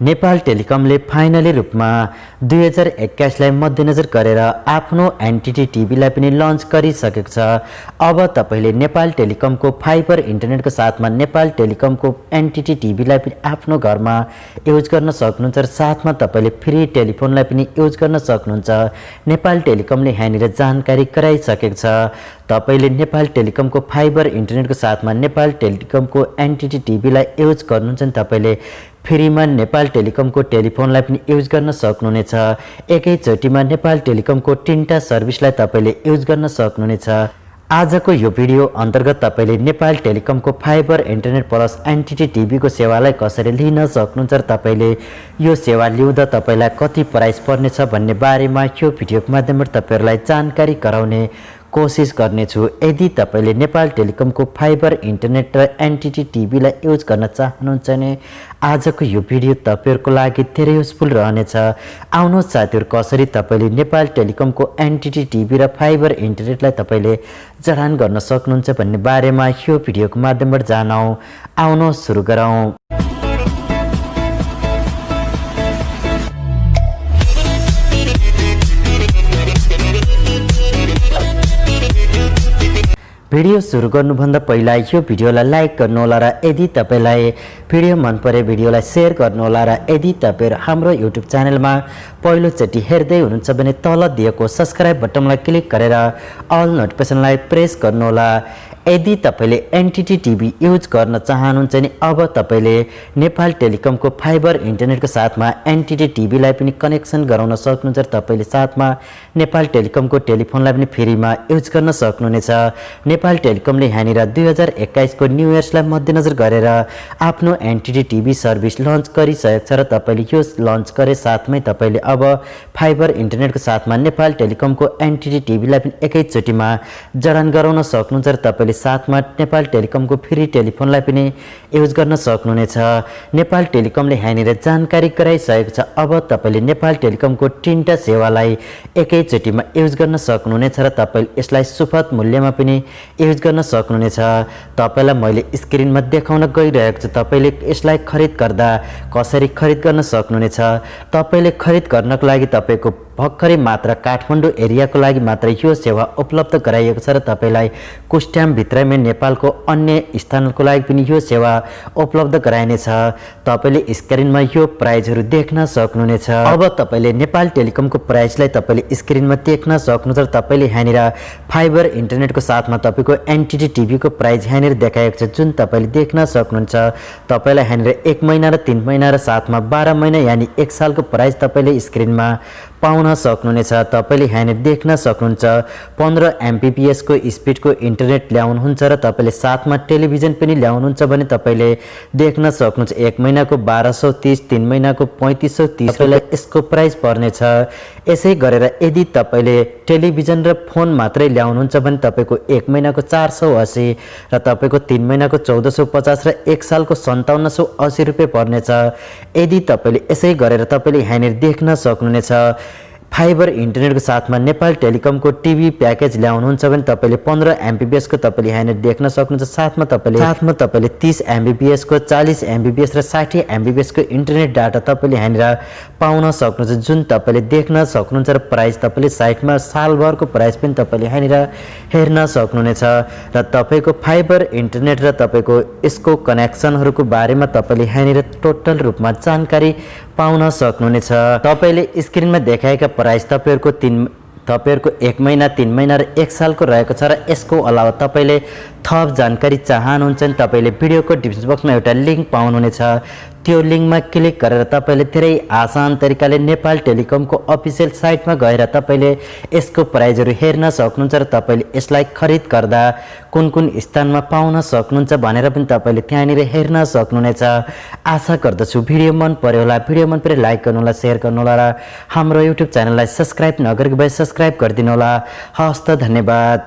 Nepal टेलिकमले finally रूपमा 2021 लाई मध्यनजर गरेर आफ्नो एनटीटी टिभीलाई पनि लन्च गरिसकेको छ। अब तपाईले नेपाल टेलिकमको फाइबर इन्टरनेटको साथमा नेपाल टेलिकमको एनटीटी टिभीलाई पनि आफ्नो घरमा युज गर्न सक्नुहुन्छ र साथमा तपाईले फ्री टेलिफोनलाई पनि युज गर्न सक्नुहुन्छ। नेपाल टेलिकमले यहाँनिर जानकारी गराइसकेको छ। तपाईले नेपाल टेलिकमको फाइबर इन्टरनेटको साथमा नेपाल टेलिकमको एनटीटी टिभीलाई युज गर्नुहुन्छ भने तपाईले फ्रीमा नेपाल टेलिकमको टेलिफोनलाई पनि युज गर्न सक्नुहुनेछ। एकैचोटीमा नेपाल टेलिकमको 3टा सर्भिसलाई तपाईले युज गर्न सक्नुहुनेछ। आजको यो भिडियो अन्तर्गत तपाईले नेपाल टेलिकमको फाइबर इन्टरनेट प्लस एनटीटी टिभीको सेवालाई कसरी लिन सक्नुहुन्छ र तपाईले यो सेवा लिउँदा तपाईलाई कति प्राइस पर्नेछ भन्ने बारेमा यो भिडियोको माध्यमबाट तपाईहरुलाई जानकारी गराउने कोशिश गर्नेछु। यदि तपाईले नेपाल टेलिकमको फाइबर इन्टरनेट र एनटीटी टिभीलाई युज गर्न चाहनुहुन्छ भने आजको यो भिडियो तपाईहरुको लागि धेरै युजफुल रहनेछ। आउनुहोस् साथीहरु, कसरी तपाईले नेपाल टेलिकमको एनटीटी टिभी र फाइबर इन्टरनेटलाई तपाईले जडान गर्न सक्नुहुन्छ भन्ने बारेमा यो भिडियोको माध्यमबाट जानौं। आउनुहोस् सुरु गरौं। भिडियो सुरु गर्नुभन्दा पहिला यो भिडियोलाई लाइक गर्नुहोला र यदि तपाईलाई भिडियो मन परे भिडियोलाई शेयर गर्नुहोला र यदि तपाईहरु हाम्रो युट्युब च्यानलमा पहिलोचोटि हेर्दै हुनुहुन्छ भने तल दिएको सब्स्क्राइब बटनलाई क्लिक गरेर अल नोटिफिकेसनलाई प्रेस गर्नुहोला। यदि तपाईले एनटीटी टिभी युज गर्न चाहनुहुन्छ भने अब तपाईले नेपाल टेलिकमको फाइबर इन्टरनेटको साथमा एनटीटी टिभीलाई पनि कनेक्सन गराउन सक्नुहुन्छ र तपाईले साथमा नेपाल टेलिकमको टेलिफोनलाई पनि फ्रीमा युज गर्न सक्नुहुनेछ। नेपाल टेलिकमले यहाँनिर 2021 को न्यू इयर्सलाई मध्यनजर गरेर आफ्नो एनटीटी टिभी सर्भिस लन्च गरिसकेको छ र तपाईले यो लन्च गरे साथमै तपाईले अब फाइबर इन्टरनेटको साथमा नेपाल टेलिकमको एनटीटी टिभीलाई पनि एकैचोटीमा जडान गराउन सक्नुहुन्छ र तपाईले साथमा नेपाल टेलिकमको फ्री टेलिफोनलाई पनि युज गर्न सक्नुहुनेछ। नेपाल टेलिकमले यहाँनिर जानकारी गराइसकेको छ। अब तपाईले नेपाल टेलिकमको 3टा सेवालाई एकैचोटीमा युज गर्न सक्नुहुनेछ र तपाईले यसलाई सुपथ मूल्यमा पनि युज गर्न सक्नुहुनेछ। तपाईलाई मैले स्क्रिनमा देखाउन गइरहेको छु। तपाईले यसलाई खरिद गर्दा कसरी खरिद गर्न सक्नुहुनेछ। तपाईले खरिद गर्नको लागि तपाईको भर्खरै मात्र काठमाडौँ एरियाको लागि मात्र यो सेवा उपलब्ध गराइएको छ र तपाईलाई कुछ टाइम भित्रैमा नेपालको अन्य स्थानको लागि पनि यो सेवा उपलब्ध गराइनेछ। तपाईले स्क्रिनमा यो प्राइसहरु देख्न सक्नुहुनेछ। अब तपाईले नेपाल टेलिकमको प्राइसलाई तपाईले स्क्रिनमा देख्न सक्नुहुन्छ र तपाईले यहाँनिर फाइबर इन्टरनेटको साथमा तपाईको एनटीटी टिभीको प्राइस यहाँनिर देखाएको छ जुन तपाईले देख्न सक्नुहुन्छ। तपाईलाई यहाँनिर 1 महिना र 3 महिना र साथमा 12 महिना यानी 1 सालको प्राइस तपाईले स्क्रिनमा पाउन सक्नुहुनेछ। तपाईले यहाँनिर देख्न सक्नुहुन्छ 15 एमबीपीएस को स्पिडको इन्टरनेट ल्याउनुहुन्छ र तपाईले साथमा टेलिभिजन पनि ल्याउनुहुन्छ भने तपाईले देख्न सक्नुहुन्छ 1 महिनाको 1230, 3 महिनाको 3530 र यसको प्राइस पर्नेछ। यसै गरेर यदि तपाईले टेलिभिजन र फोन मात्रै ल्याउनुहुन्छ भने तपाईको 1 महिनाको 480 र तपाईको 3 महिनाको 1450 र 1 सालको 5780 रुपैयाँ पर्नेछ। यदि तपाईले यसै गरेर तपाईले यहाँनिर देख्न सक्नुहुनेछ फाइबर इन्टरनेटको साथमा नेपाल टेलिकमको टिभी प्याकेज ल्याउनुहुन्छ भने तपाईले 15 एमबीपीएस को तपाईले यहाँनिर देख्न सक्नुहुन्छ। साथमा तपाईले 30 एमबीपीएस को, 40 एमबीपीएस र 60 एमबीपीएस को इन्टरनेट डाटा तपाईले यहाँनिर पाउन सक्नुहुन्छ जुन तपाईले देख्न सक्नुहुन्छ र प्राइस तपाईले साइटमा सालभरको प्राइस पनि तपाईले यहाँनिर हेर्न सक्नुहुनेछ। र तपाईको फाइबर इन्टरनेट र तपाईको यसको कनेक्सनहरुको बारेमा तपाईले यहाँनिर टोटल रूपमा जानकारी पाउन सक्नुहुनेछ। तपाईले स्क्रिनमा देखाएका प्राइस तपाईहरुको 1 महिना, 3 महिना र 1 सालको रहेको छ र यसको अलावा तपाईले थप जानकारी चाहनुहुन्छ भने तपाईले भिडियोको डिस्क्रिप्सन बक्समा एउटा लिंक पाउनुहुनेछ। त्यो लिंकमा क्लिक गरेर तपाईले धेरै आसान तरिकाले नेपाल टेलिकमको अफिसियल साइटमा गएर तपाईले यसको प्राइसहरु हेर्न सक्नुहुन्छ र तपाईले यसलाई खरिद गर्दा कुन कुन स्थानमा पाउन सक्नुहुन्छ भनेर पनि तपाईले त्यहाँनिर हेर्न सक्नुहुनेछ। आशा गर्दछु भिडियो मन पर्यो होला। भिडियो मन परे लाइक गर्नुहोला, शेयर गर्नुहोला र हाम्रो युट्युब च्यानललाई सब्स्क्राइब नगरेको भए सब्स्क्राइब गरिदिनु होला। हस्त धन्यवाद।